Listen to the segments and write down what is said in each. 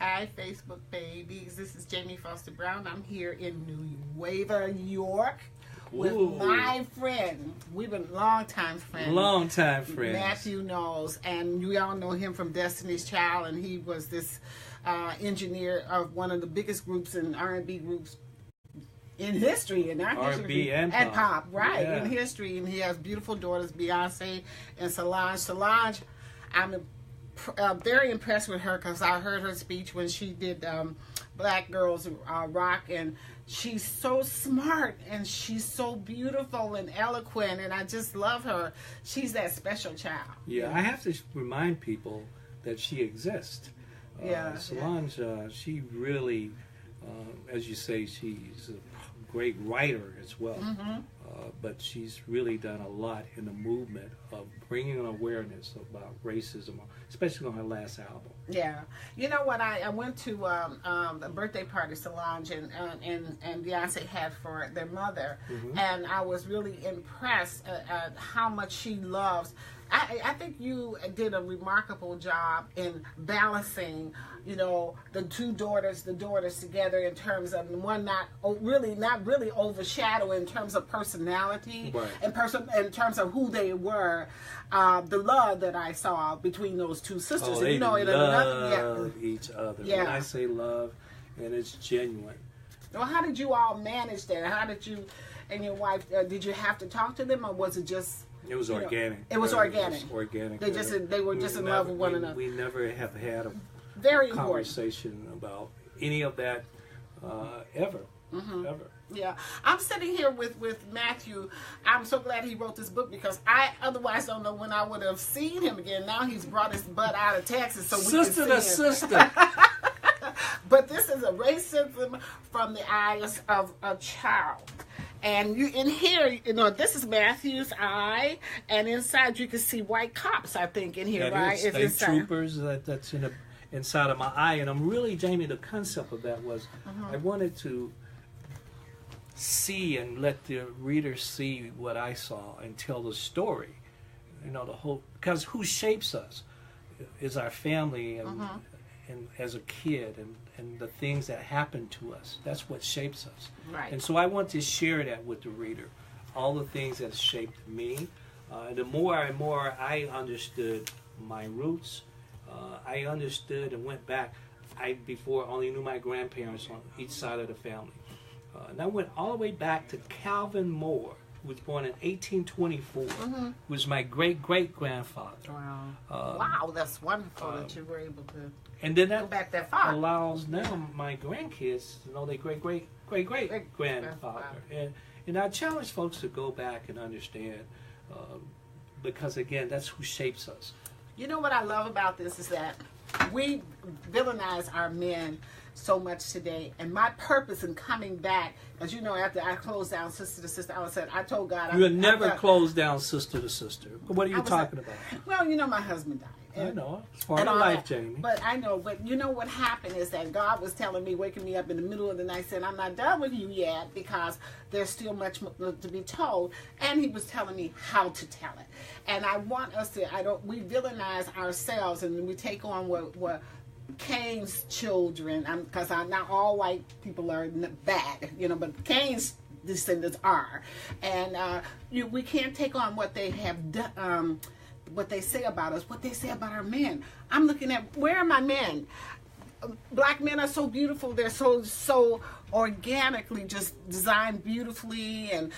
Hi, Facebook babies. This is Jamie Foster Brown. I'm here in New York with my friend. We've been longtime friends. Longtime friends. Mathew Knowles. And we all know him from Destiny's Child. And he was this engineer of one of the biggest groups in R&B groups in history, in our history, and pop, right? Yeah. In history. And he has beautiful daughters, Beyonce and Solange. Solange, I'm very impressed with her because I heard her speech when she did Black Girls Rock, and she's so smart and she's so beautiful and eloquent, and I just love her. She's that special child. Yeah, I have to remind people that she exists. Solange, she really, as you say, she's a great writer as well. Mm-hmm. But she's really done a lot in the movement of bringing an awareness about racism, especially on her last album. Yeah. You know what? I went to a birthday party Solange and Beyonce had for their mother, mm-hmm. and I was really impressed at how much she loves. I think you did a remarkable job in balancing, you know, the daughters together in terms of one not really overshadow in terms of personality, right. and in terms of who they were. The love that I saw between those two sisters, they love each other. Yeah. When I say love, and it's genuine. Well, how did you all manage that? How did you and your wife? Did you have to talk to them, or was it just? It was organic. It was organic. It was organic. They were just in love with one another. We never have had a very conversation about any of that ever. Mm-hmm. Ever. Yeah, I'm sitting here with Mathew. I'm so glad he wrote this book because I otherwise don't know when I would have seen him again. Now he's brought his butt out of Texas so we sister can to see him. sister. But this is a racism from the eyes of a child. And you in here, you know, this is Matthew's eye, and inside you can see white cops, I think, in here, right? It's state troopers that's inside of my eye. And I'm really, Jamie, the concept of that was I wanted to see and let the reader see what I saw and tell the story. You know, the whole, because who shapes us is our family and as a kid and the things that happen to us. That's what shapes us. Right. And so I want to share that with the reader, all the things that shaped me. The more and more I understood my roots, I understood and went back. I before only knew my grandparents on each side of the family. And I went all the way back to Calvin Moore, who was born in 1824, who was my great-great-grandfather. Wow. Wow, that's wonderful that you were able to and then that go back that far. Allows now my grandkids to know their great-great-great-great-grandfather. And I challenge folks to go back and understand, because, again, that's who shapes us. You know what I love about this is that we villainize our men so much today, and my purpose in coming back, as you know, after I closed down Sister to Sister, I told God you would never close down Sister to Sister. What are you talking about? Well, you know, my husband died. I know. It's part of life, Jamie. But I know, but you know what happened is that God was telling me, waking me up in the middle of the night, saying, I'm not done with you yet because there's still much to be told. And he was telling me how to tell it. And I want us to, we villainize ourselves and we take on what Cain's children, because not all white people are bad, you know, but Cain's descendants are. And we can't take on what they have done. What they say about us, what they say about our men. I'm looking at, where are my men? Black men are so beautiful. They're so organically just designed beautifully and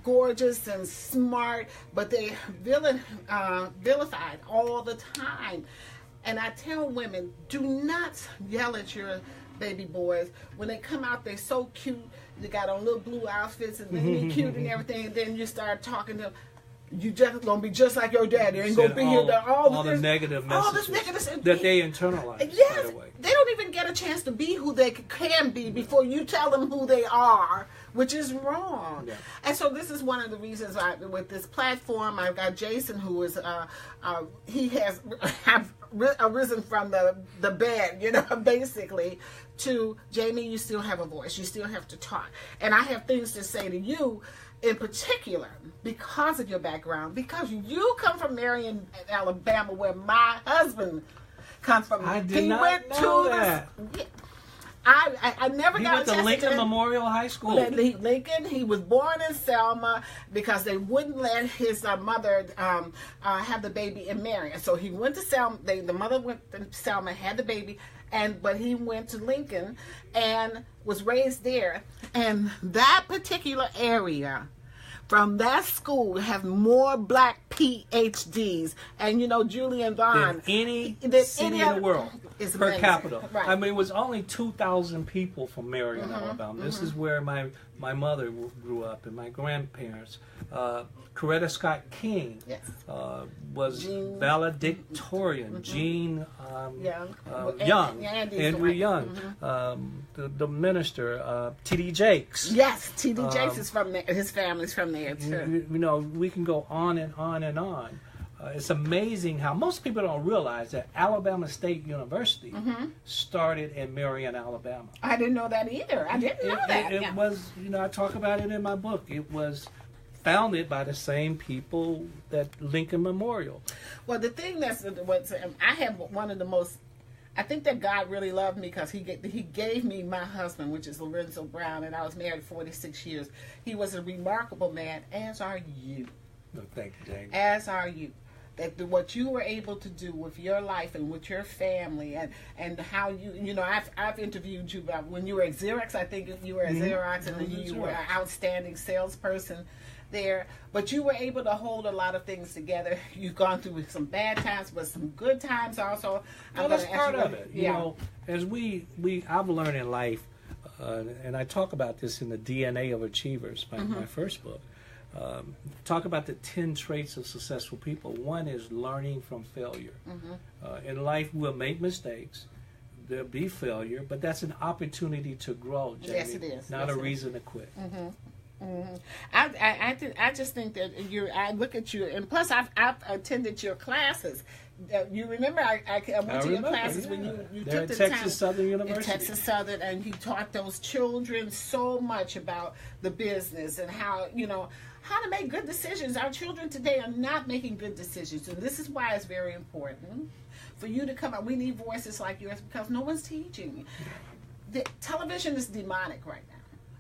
gorgeous and smart, but they vilified all the time. And I tell women, do not yell at your baby boys. When they come out, they're so cute. They got on little blue outfits and they're cute and everything. And then you start talking to them. You just gonna be just like your daddy. Ain't gonna be all the negative messages that they internalize. Yes, right away. They don't even get a chance to be who they can be before you tell them who they are, which is wrong. Yeah. And so this is one of the reasons with this platform, I've got Jason, who is he has arisen from the bed, you know, basically, to Jamie. You still have a voice. You still have to talk, and I have things to say to you. In particular, because of your background, because you come from Marion, Alabama, where my husband comes from. I did he not went know to that. I never He got went a to chance Lincoln to Memorial High School. Lincoln. He was born in Selma because they wouldn't let his mother have the in Marion. So he went to Selma. The mother went to Selma, had the baby, but he went to Lincoln and was raised there. And that particular area, from that school, have more black PhDs, and Julian Bond Than any city in the world per capita. Right. I mean, it was only 2,000 people from Marion, Alabama. This is where my mother grew up and my grandparents. Coretta Scott King was Jean, valedictorian. Jean Young, Andrew Young, the minister, T.D. Jakes. Yes, T.D. Jakes is from there. His family's from there too. We can go on and on and on. It's amazing how most people don't realize that Alabama State University started in Marion, Alabama. I didn't know that either. I didn't know that. It was, I talk about it in my book. It was founded by the same people that Lincoln Memorial. Well, the thing I have one of the most. I think that God really loved me because he gave me my husband, which is Lorenzo Brown, and I was married 46 years. He was a remarkable man, as are you. No, thank you, Jane. As are you. That what you were able to do with your life and with your family and how I've interviewed you about when you were at Xerox. I think you were at Xerox, and you were an outstanding salesperson there, but you were able to hold a lot of things together. You've gone through some bad times, but some good times also. Well, that's part of it. As I've learned in life, and I talk about this in the DNA of Achievers, my first book. Talk about the 10 traits of successful people. One is learning from failure. In life, we'll make mistakes. There'll be failure, but that's an opportunity to grow, Jamie. Yes, it is. Not a reason to quit. I just think that I look at you, and plus I've attended your classes. You remember I went to your classes when you took the Texas time Southern University. Texas Southern, and you taught those children so much about the business and how to make good decisions. Our children today are not making good decisions, and this is why it's very important for you to come out. We need voices like yours because no one's teaching. The television is demonic right now.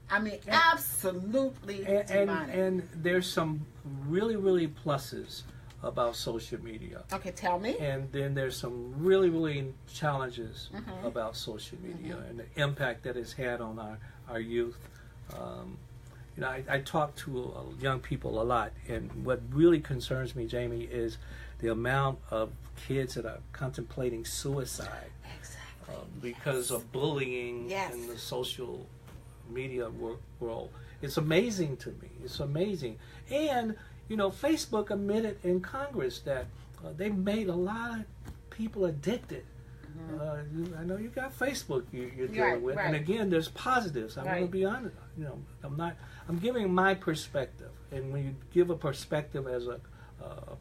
I mean, absolutely demonic. And there's some really, really pluses about social media. Okay, tell me. And then there's some really, really challenges about social media and the impact that it's had on our youth. I talk to young people a lot, and what really concerns me, Jamie, is the amount of kids that are contemplating suicide because of bullying in the social media world. It's amazing to me. It's amazing. And, Facebook admitted in Congress that they've made a lot of people addicted. I know you got Facebook you're dealing with, and again, there's positives. I'm going to be honest. I'm giving my perspective, and when you give a perspective as a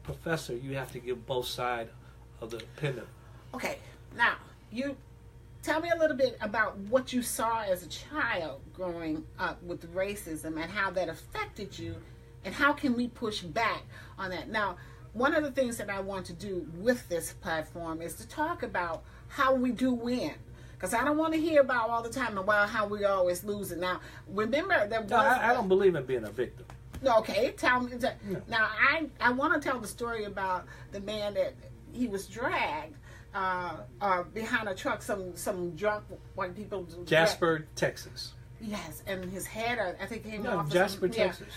professor, you have to give both sides of the pendulum. Okay, now you tell me a little bit about what you saw as a child growing up with racism and how that affected you, and how can we push back on that. Now, one of the things that I want to do with this platform is to talk about how we do win. Because I don't want to hear about all the time about how we always losing. Now, remember that. I don't believe in being a victim. Okay, tell me. No. Now, I want to tell the story about the man that he was dragged behind a truck. Some drunk white people. Jasper, Texas. Yes, and his head, I think, came off. Jasper, Texas.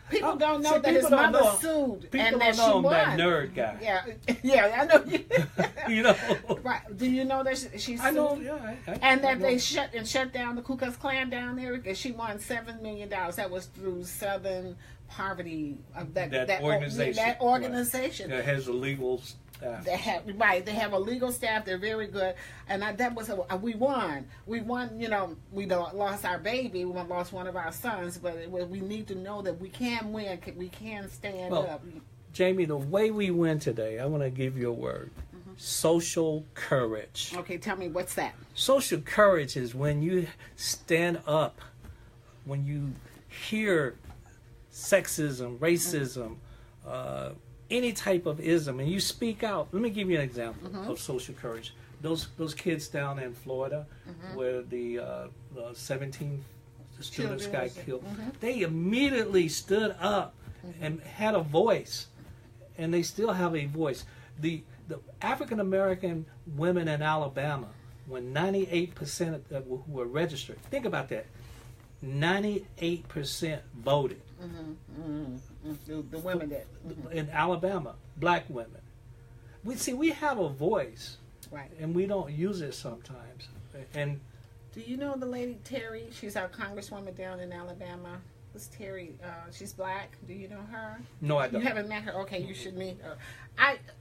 People don't know that his mother sued and that she won. That nerd guy. Yeah, I know. Right? Do you know that she sued? I know. Yeah, and that they shut down the Ku Klux Klan down there because she won $7 million. That was through Southern Poverty. That organization. That organization. That has a legal staff. They have a legal staff. They're very good, and that was we won. We won. We lost our baby. We lost one of our sons, but we need to know that we can win. We can stand up. Jamie, the way we win today, I want to give you a word: social courage. Okay, tell me what's that? Social courage is when you stand up, when you hear sexism, racism. Any type of ism, and you speak out. Let me give you an example of social courage. those kids down in Florida, where the 17 students got killed, they immediately stood up and had a voice, and they still have a voice. The African American women in Alabama, when 98% of who were registered, think about that, 98% voted. The women that in Alabama, black women. We have a voice, right, and we don't use it sometimes. And do you know the lady Terry? She's our congresswoman down in Alabama. This Terry, she's black. Do you know her? No, I don't. You haven't met her? Okay, you should meet her.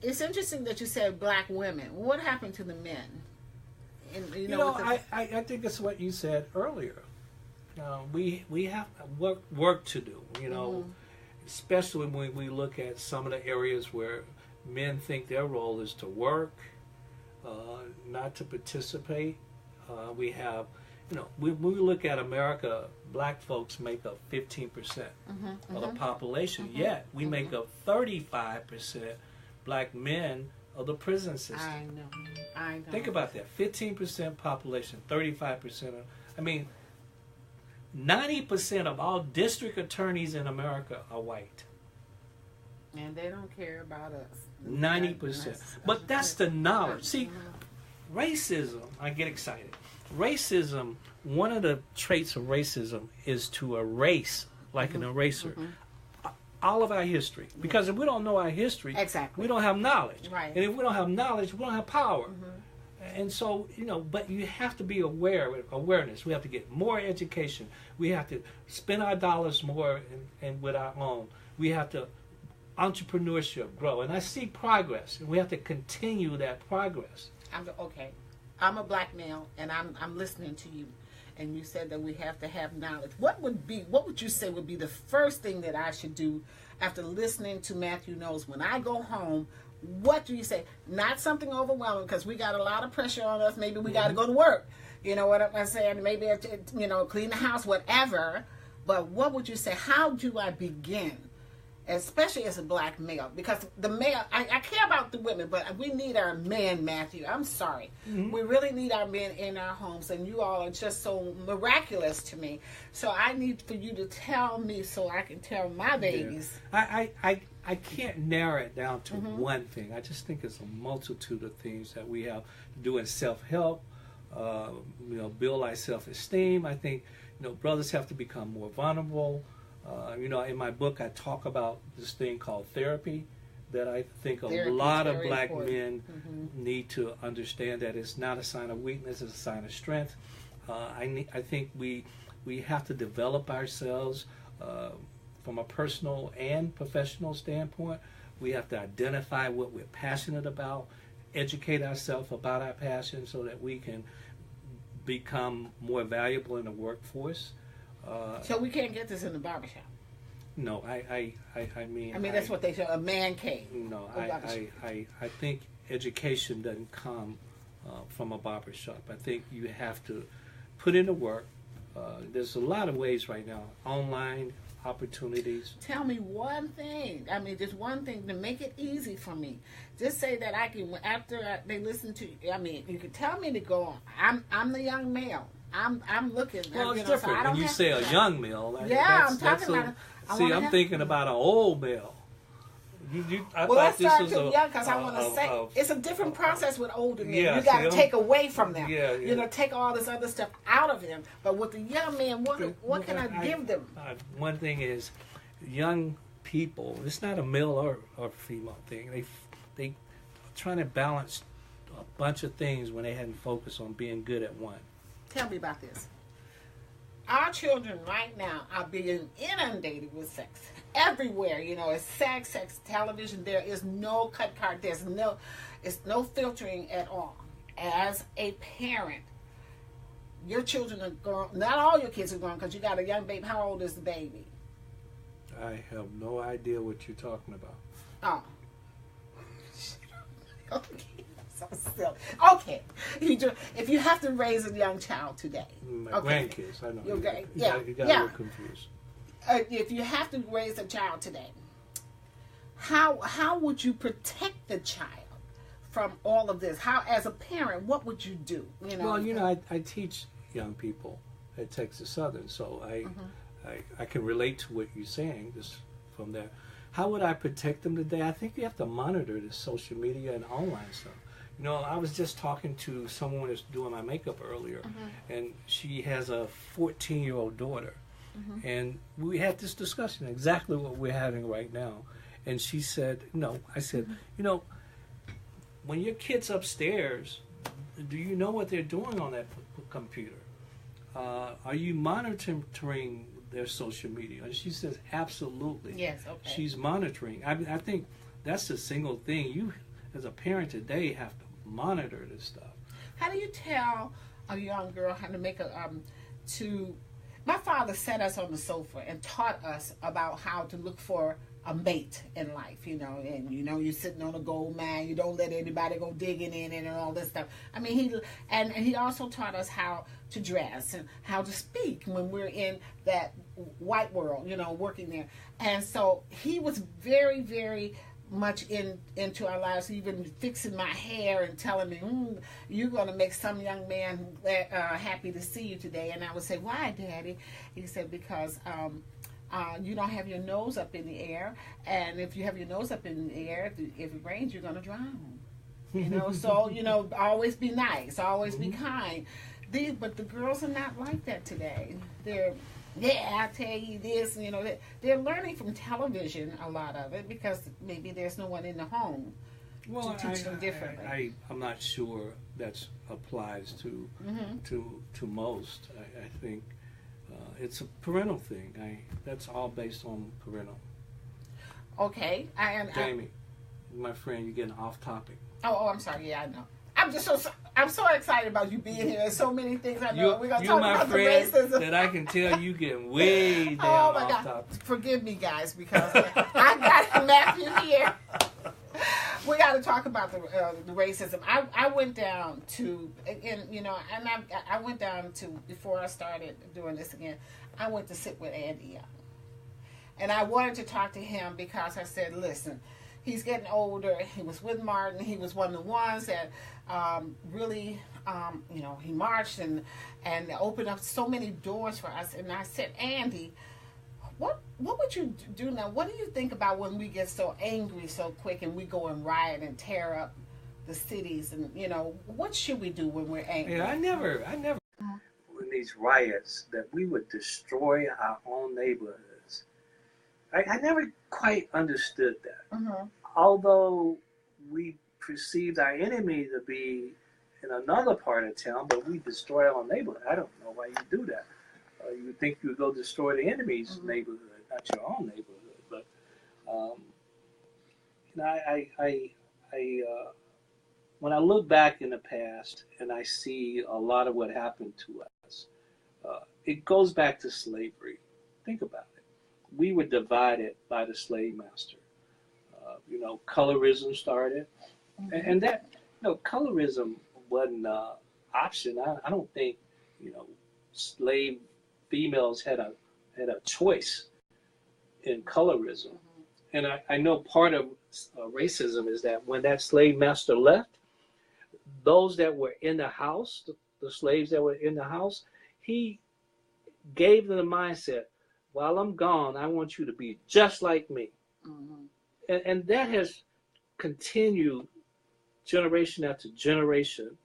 It's interesting that you said black women. What happened to the men? And, I think it's what you said earlier. We have work to do. Especially when we look at some of the areas where men think their role is to work, not to participate. We have, when we look at America, black folks make up 15% of the population, yet we make up 35% black men of the prison system. I know. Think about that. 15% population, 35%. 90% of all district attorneys in America are white. And they don't care about us. 90%. But that's the knowledge. See, racism, I get excited. Racism, one of the traits of racism is to erase, like an eraser, all of our history. Because if we don't know our history, we don't have knowledge. Right. And if we don't have knowledge, we don't have power. And so, but you have to be awareness. We have to get more education. We have to spend our dollars more and with our own. We have to entrepreneurship grow. And I see progress, and we have to continue that progress. I'm a black male, and I'm listening to you. And you said that we have to have knowledge. What would you say would be the first thing that I should do after listening to Mathew Knowles when I go home? What do you say? Not something overwhelming, because we got a lot of pressure on us. Maybe we got to go to work. You know what I'm saying? Maybe, clean the house, whatever. But what would you say? How do I begin? Especially as a black male. Because the male, I care about the women, but we need our men, Mathew. I'm sorry. We really need our men in our homes, and you all are just so miraculous to me. So I need for you to tell me so I can tell my babies. Yeah. I can't narrow it down to one thing. I just think it's a multitude of things that we have to do in self-help, build our self-esteem. I think, brothers have to become more vulnerable. In my book, I talk about this thing called therapy that I think a lot of black men need to understand, that it's not a sign of weakness, it's a sign of strength. I think we have to develop ourselves from a personal and professional standpoint. We have to identify what we're passionate about, educate ourselves about our passion so that we can become more valuable in the workforce. So we can't get this in the barbershop? No, I mean... that's what they say, a man cave. No, I think education doesn't come from a barbershop. I think you have to put in the work. There's a lot of ways right now, online opportunities. Tell me one thing. Just one thing to make it easy for me. Just say that I can, after they listen to, you can tell me to go on. I'm the young male. I'm looking. Well, it's different when you say a young male. I'm talking about. I'm thinking about an old male. Let's start too young, because I want to say it's a different process with older men. You got to take away from them. Take all this other stuff out of them. But with the young men, what can I give them? One thing is, young people. It's not a male or female thing. They trying to balance a bunch of things when they hadn't focused on being good at one. Tell me about this. Our children right now are being inundated with sex. Everywhere, it's sex, television. There is no cut card. It's no filtering at all. As a parent, your children are grown. Not all your kids are grown, because you got a young baby. How old is the baby? I have no idea what you're talking about. Oh. Okay. So silly. Okay. If you have to raise a young child today. My grandkids, I know. You got a little confused. If you have to raise a child today, how would you protect the child from all of this? How, as a parent, what would you do? Well, I teach young people at Texas Southern, so I can relate to what you're saying just from there. How would I protect them today? I think you have to monitor the social media and online stuff. I was just talking to someone that's doing my makeup earlier, and she has a 14-year-old daughter. And we had this discussion, exactly what we're having right now. And she said, no. I said, when your kid's upstairs, do you know what they're doing on that computer? Are you monitoring their social media? And she says, absolutely. Yes, okay. She's monitoring. I think that's the single thing. You, as a parent today, have to monitor this stuff. How do you tell a young girl how to make my father sat us on the sofa and taught us about how to look for a mate in life, and you're sitting on a gold mine, you don't let anybody go digging in it and all this stuff. I mean, he also taught us how to dress and how to speak when we're in that white world, working there. And so he was very, very much into our lives, even fixing my hair and telling me, you're going to make some young man happy to see you today. And I would say, why, Daddy? He said, because you don't have your nose up in the air, and if you have your nose up in the air, if it rains, you're going to drown. So, always be nice, always be kind. But the girls are not like that today. I tell you this, they're learning from television, a lot of it, because maybe there's no one in the home to teach them differently. I'm not sure that applies to most. I think it's a parental thing. That's all based on parental. Okay. Jamie, my friend, you're getting off topic. Oh, I'm sorry. Yeah, I know. I'm so excited about you being here. There's so many things I know. We're going to talk about the racism. That I can tell you getting way down off topic. Forgive me, guys, because I got Matthew here. We got to talk about the racism. I went down to, I went down to, before I started doing this again, I went to sit with Andy Young. And I wanted to talk to him because I said, listen, he's getting older. He was with Martin. He was one of the ones that really, he marched and opened up so many doors for us. And I said, Andy, what would you do now? What do you think about when we get so angry so quick and we go and riot and tear up the cities? And, what should we do when we're angry? Yeah, I never in these riots that we would destroy our own neighborhoods. I never quite understood that. Although we perceived our enemy to be in another part of town, but we destroy our own neighborhood. I don't know why you do that. You would think you would go destroy the enemy's neighborhood, not your own neighborhood. But when I look back in the past and I see a lot of what happened to us, it goes back to slavery. Think about it. We were divided by the slave master. Colorism started, and that colorism wasn't an option. I don't think slave females had a choice in colorism. And I know part of racism is that when that slave master left, those that were in the house, the slaves that were in the house, he gave them the mindset, while I'm gone, I want you to be just like me. And that has continued generation after generation,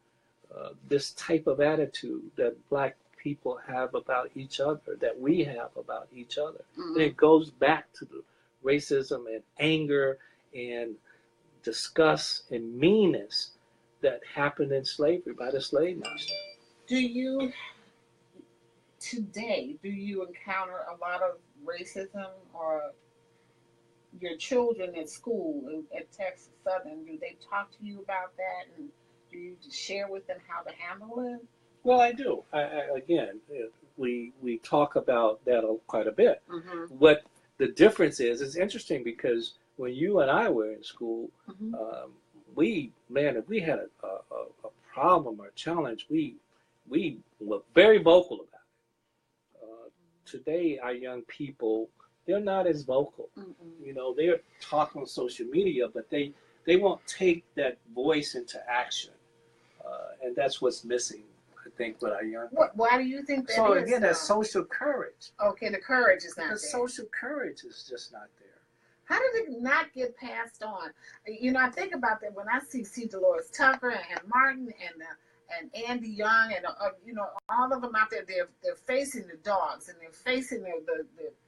this type of attitude that Black people have about each other, that we have about each other. And it goes back to the racism and anger and disgust and meanness that happened in slavery by the slave master. Do you encounter a lot of racism, or your children at school at Texas Southern, do they talk to you about that, and do you share with them how to handle it? Well, I do. Again, we talk about that quite a bit. What the difference is, it's interesting because when you and I were in school, if we had a problem or a challenge, we were very vocal about it. Today, our young people, they're not as vocal. They're talking on social media, but they they won't take that voice into action, and that's what's missing, I think, with our young people. Why do you think that So is? again, that social courage. Okay, the courage is not The there. social courage is just not there. How did it not get passed on? You know, I think about that when I see Dolores Tucker and Martin and Andy Young and you know, all of them out there. They're facing the dogs and they're facing the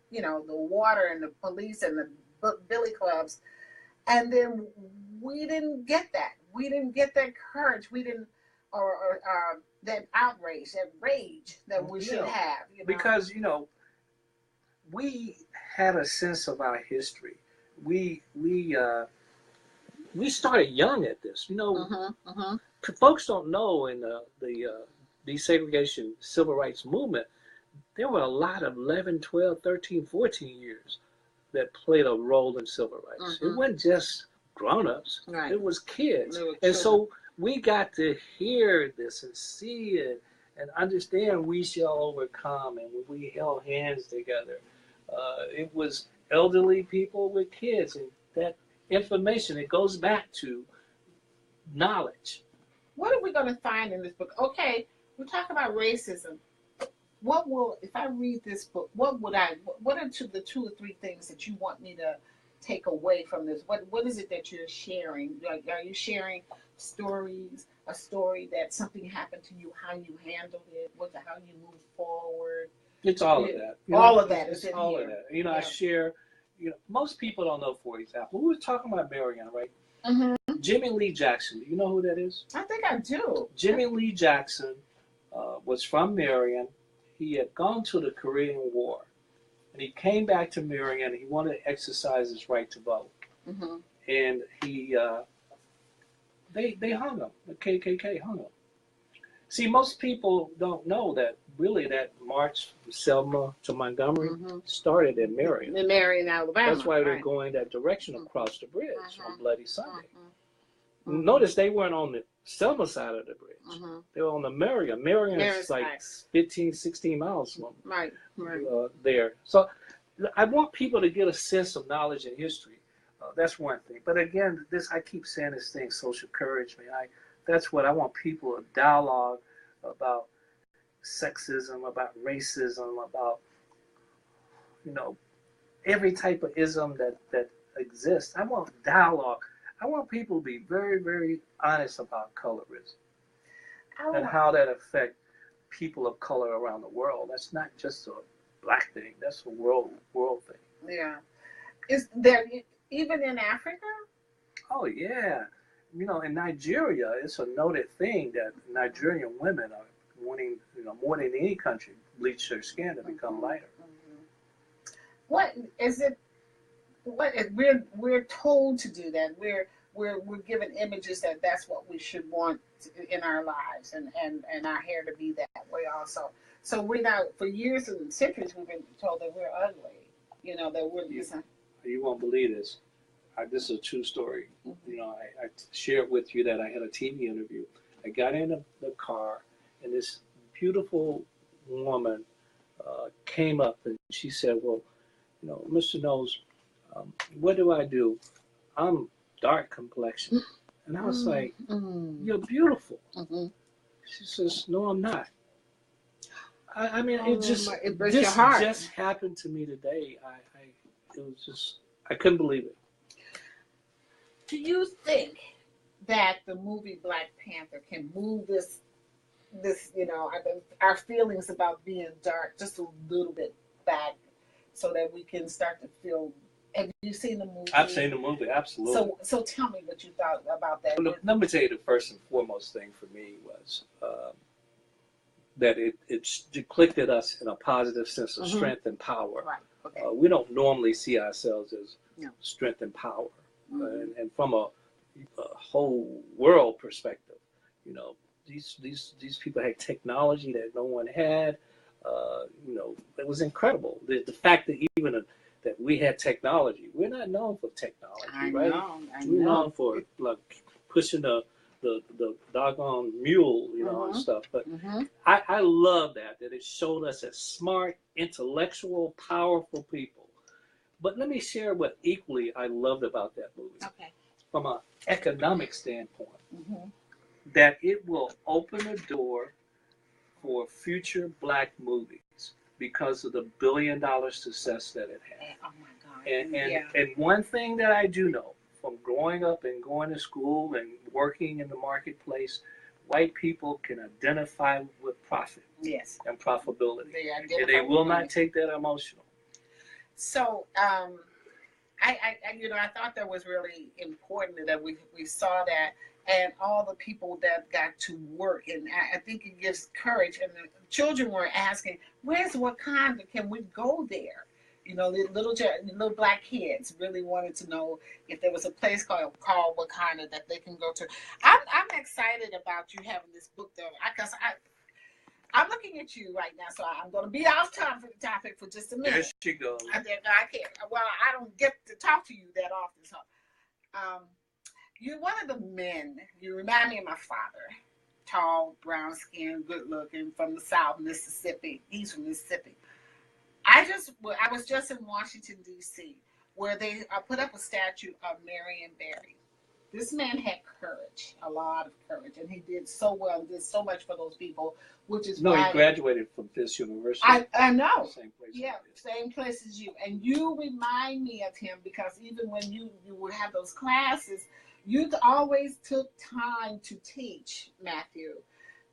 you know, the water and the police and the billy clubs, and then we didn't get that. We didn't get that courage. We didn't, or that outrage, that rage that we should have. You know? Because you know, we had a sense of our history. We started young at this. You know, folks don't know in the desegregation civil rights movement, there were a lot of 11, 12, 13, 14 years that played a role in civil rights. It wasn't just grown-ups. Right. It was kids. And so we got to hear this and see it and understand we shall overcome. And when we held hands together, it was elderly people with kids. And that information, it goes back to knowledge. What are we going to find in this book? Okay, we're talking about racism. What will, if I read this book, what are the 2 or 3 things that you want me to take away from this? What is it that you're sharing? Like, are you sharing stories, a story that something happened to you, how you handled it, how you moved forward? It's all of that. All of that is in all here. Of that. You know, I share, you know, most people don't know, for example, we were talking about Marion, right? Jimmy Lee Jackson. Do you know who that is? I think I do. Jimmy Lee Jackson was from Marion. He had gone to the Korean War, and he came back to Marion. He wanted to exercise his right to vote, and he they hung him. The KKK hung him. See, most people don't know that really that march from Selma to Montgomery started in Marion. In Marion, Alabama. That's why they're going that direction across the bridge on Bloody Sunday. Notice they weren't on the Selma side of the bridge. They were on the Marion. Marion is like 15, 16 miles from there. So I want people to get a sense of knowledge and history. That's one thing. But again, I keep saying this thing, social courage, man. That's what I want people to dialogue about sexism, about racism, about, you know, every type of ism that exists. I want dialogue. I want people to be very, very honest about colorism and how that affects people of color around the world. That's not just a black thing. That's a world thing. Yeah. Is there, even in Africa? Oh, yeah. You know, in Nigeria, it's a noted thing that Nigerian women are wanting, you know, more than any country, bleach their skin to become lighter. What is it? We're told to do that. We're given images that's what we should want in our lives, and our hair to be that way also. So we're not, for years and centuries we've been told that we're ugly. You know, that we're. You won't believe this. This is a true story. You know, I shared with you that I had a TV interview. I got in the car, and this beautiful woman came up, and she said, "Well, you know, Mr. Knowles, what do I do? I'm dark complexion." And I was like, "You're beautiful." She says, "No, I'm not." I mean, it just happened to me today. It was just, I couldn't believe it. Do you think that the movie Black Panther can move this, you know, our feelings about being dark just a little bit back, so that we can start to feel? Have you seen the movie? I've seen the movie, absolutely. So tell me what you thought about that. Well, let me tell you, the first and foremost thing for me was that it clicked at us in a positive sense of strength and power. Right. Okay. We don't normally see ourselves as strength and power. And from a whole world perspective, you know, these people had technology that no one had. You know, it was incredible. The fact that even that we had technology. We're not known for technology, right? We're known for like pushing the doggone mule, you know, and stuff. But I love that it showed us as smart, intellectual, powerful people. But let me share what equally I loved about that movie. Okay. from an economic standpoint, Mm-hmm. that it will open a door for future black movies because of the billion-dollar success that it had. Oh my God. And one thing that I do know from growing up and going to school and working in the marketplace, white people can identify with profit Yes. and profitability, They and they will not take that emotional. So, I thought that was really important that we saw that, and all the people that got to work, and I think it gives courage. And the children were asking, "Where's Wakanda? Can we go there?" You know, the little black kids really wanted to know if there was a place called Wakanda that they can go to. I'm excited about you having this book though, because I'm looking at you right now, so I'm going to be off topic for just a minute. There she goes. I can't. Well, I don't get to talk to you that often. So, you're one of the men. You remind me of my father. Tall, brown skin, good looking, from the South, Mississippi. He's from Mississippi. I was just in Washington, D.C., where they put up a statue of Marion Barry. This man had courage, a lot of courage, and he did so well, did so much for those people, which is why he graduated from Fisk University. I know. Same place. Yeah, same place as you. And you remind me of him because even when you would have those classes, you always took time to teach, Matthew.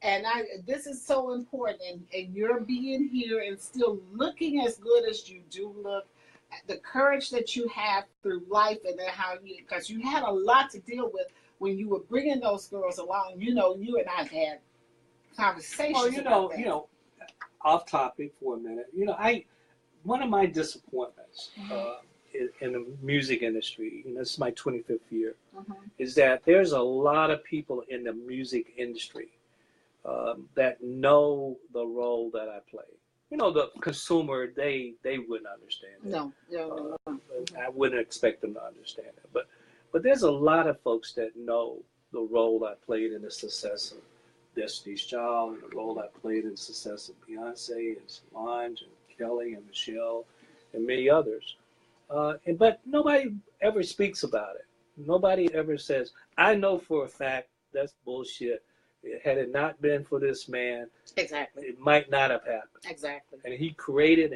And this is so important. And you're being here and still looking as good as you do look. The courage that you have through life, and then because you had a lot to deal with when you were bringing those girls along. You know, you and I had conversations. Oh, off topic for a minute. One of my disappointments in the music industry, this is my 25th year, is that there's a lot of people in the music industry that know the role that I play. The consumer, they wouldn't understand it. No. I wouldn't expect them to understand it. But there's a lot of folks that know the role I played in the success of Destiny's Child, and the role I played in the success of Beyonce and Solange and Kelly and Michelle and many others. But nobody ever speaks about it. Nobody ever says, I know for a fact that's bullshit. Had it not been for this man, exactly, it might not have happened. Exactly. And he created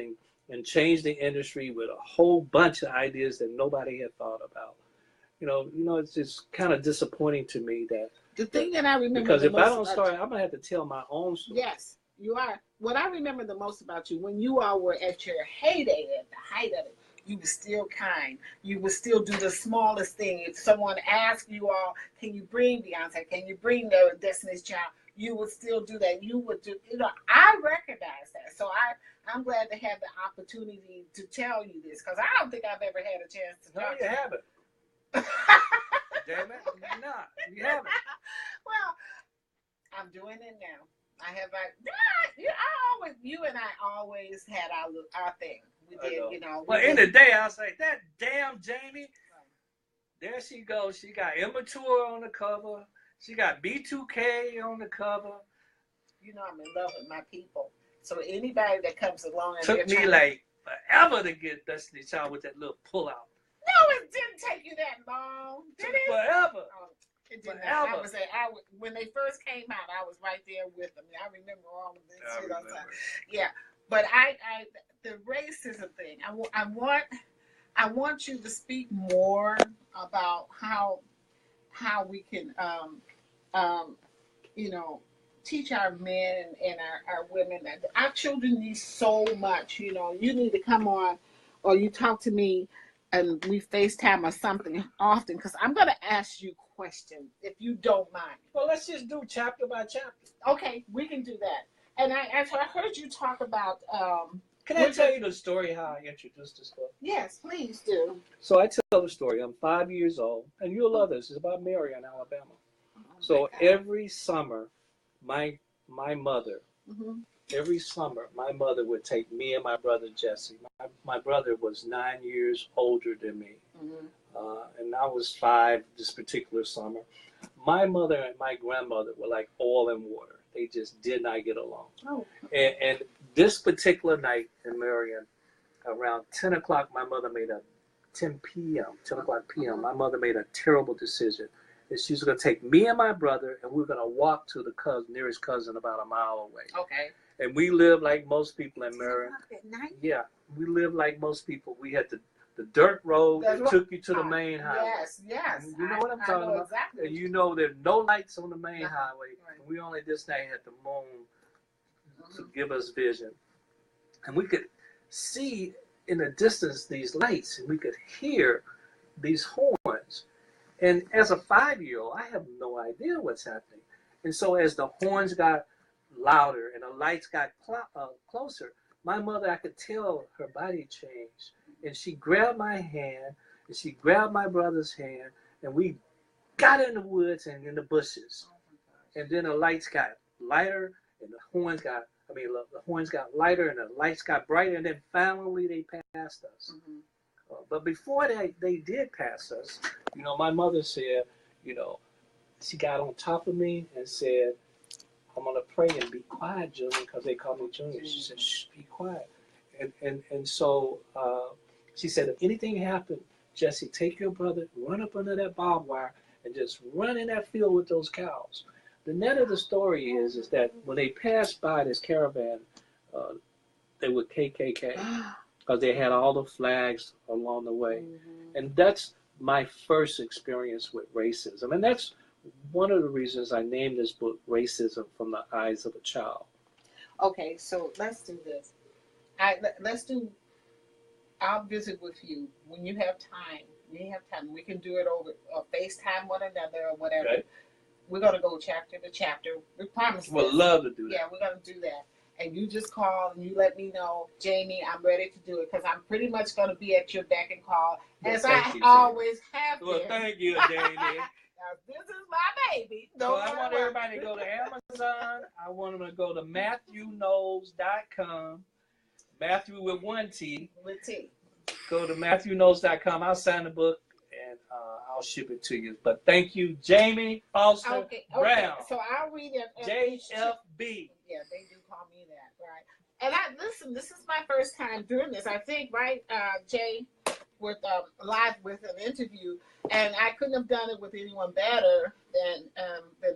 and changed the industry with a whole bunch of ideas that nobody had thought about. It's just kind of disappointing to me that the thing that I remember, because if I don't start, I'm gonna have to tell my own story. Yes, you are. What I remember the most about you, when you all were at your heyday, at the height of it, you were still kind. You would still do the smallest thing. If someone asked you all, can you bring Beyonce? Can you bring the Destiny's Child? You would still do that. You would do, I recognize that. So I'm glad to have the opportunity to tell you this, because I don't think I've ever had a chance to talk to you. No, you haven't. Damn it. No, you haven't. Well, I'm doing it now. You and I always had our thing. We did, Well, in the day, I was like, that damn Jamie. There she goes. She got Immature on the cover. She got B2K on the cover. I'm in love with my people. So anybody that comes along and took me like forever to get Destiny's Child with that little pull out. No, it didn't take you that long. Did it? Forever. It didn't. I was when they first came out, I was right there with them. I remember all of this. Yeah, but the racism thing. I want you to speak more about how we can teach our men and our women that our children need so much. You need to come on, or you talk to me, and we FaceTime or something often, because I'm going to ask you questions, if you don't mind. Well, let's just do chapter by chapter. Okay, we can do that. And I heard you talk about... Can I tell you the story how I introduced this book? Yes, please do. So I tell the story. I'm 5 years old, and you'll love this. It's about Marion, Alabama. So every summer, my mother... Mm-hmm. Every summer, my mother would take me and my brother Jesse. My brother was 9 years older than me, and I was 5 this particular summer. My mother and my grandmother were like oil and water. They just did not get along. Oh. And this particular night in Marion, around 10 o'clock, my mother made a 10 p.m., 10 o'clock p.m., my mother made a terrible decision. And she was going to take me and my brother, and we were going to walk to the nearest cousin about a mile away. Okay. And we lived like most people in Marion. At night? Yeah, we lived like most people. We had the dirt road that took you to the main highway. Yes. You know what I'm talking about? Exactly. And you know there's no lights on the main highway. Right. And we only this night had the moon to give us vision. And we could see in the distance these lights, and we could hear these horns. And as a 5-year-old, I have no idea what's happening. And so as the horns got louder and the lights got closer, my mother, I could tell her body changed. And she grabbed my hand, and she grabbed my brother's hand, and we got in the woods and in the bushes. And then the lights got lighter, and the horns got lighter, and the lights got brighter, and then finally they passed us. Mm-hmm. But before they did pass us, you know, my mother said, you know, she got on top of me and said, I'm going to pray and be quiet, Junior, because they call me Junior. She said, shh, be quiet. And so she said, if anything happened, Jesse, take your brother, run up under that barbed wire, and just run in that field with those cows. The net of the story is that when they passed by this caravan, they were KKK. Because they had all the flags along the way. Mm-hmm. And that's my first experience with racism. And that's one of the reasons I named this book, Racism from the Eyes of a Child. Okay, so let's do this. I'll visit with you when you have time. We can do it over FaceTime one another or whatever. Okay. We're going to go chapter to chapter. We promise. We'd love to do that. Yeah, we're going to do that. And you just call and you let me know, Jamie, I'm ready to do it because I'm pretty much going to be at your beck and call, as I always have been. Well, thank you, Jamie. Now, this is my baby. So I want everybody to go to Amazon. I want them to go to MathewKnowles.com. Matthew with one T. With T. Go to MathewKnowles.com. I'll sign the book and I'll ship it to you. But thank you, Jamie Foster Brown. So I'll read it. JFB. Yeah, they do call me that, right? And listen, this is my first time doing this, I think, right, Jay, with live with an interview, and I couldn't have done it with anyone better than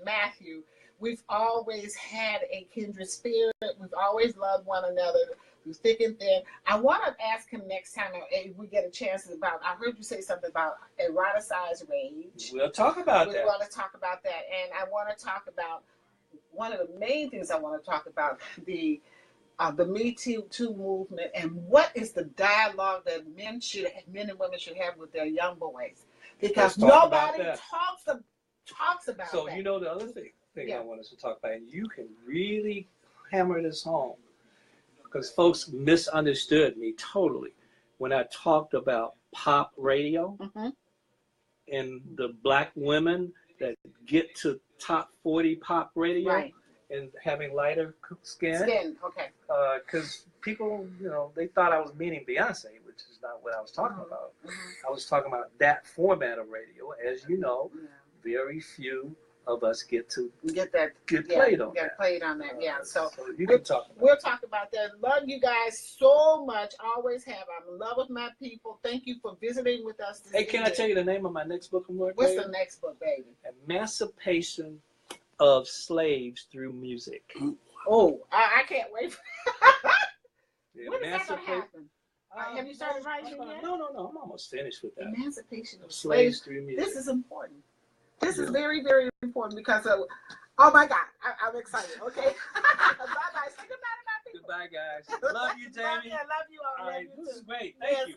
Matthew. We've always had a kindred spirit. We've always loved one another through thick and thin. I want to ask him next time if we get a chance about, I heard you say something about eroticized rage. We'll talk about that. We want to talk about that, and I want to talk about one of the main things I want to talk about, the Me Too movement, and what is the dialogue that men and women should have with their young boys, because nobody talks about that. So you know the other thing I want us to talk about, and you can really hammer this home, because folks misunderstood me totally when I talked about pop radio and the black women that get to top 40 pop radio and having lighter skin. Okay. Because people, you know, they thought I was meaning Beyonce, which is not what I was talking about. I was talking about that format of radio. As you know, very few of us get played on that. Yeah. So you can we'll talk about that. Love you guys so much. Always have. I'm in love with my people. Thank you for visiting with us today. Hey, can I tell you the name of my next book? What's the next book, baby? Emancipation of Slaves Through Music. Oh, I can't wait. When is that going to happen? Have you started writing yet? No. I'm almost finished with that. Emancipation of Slaves Through Music. This is important. This is very, very important because oh my God, I'm excited. Okay. Bye-bye. Say goodbye to my people. Goodbye, guys. Love you, Jamie. I love you all. All right. This is great. Thank you.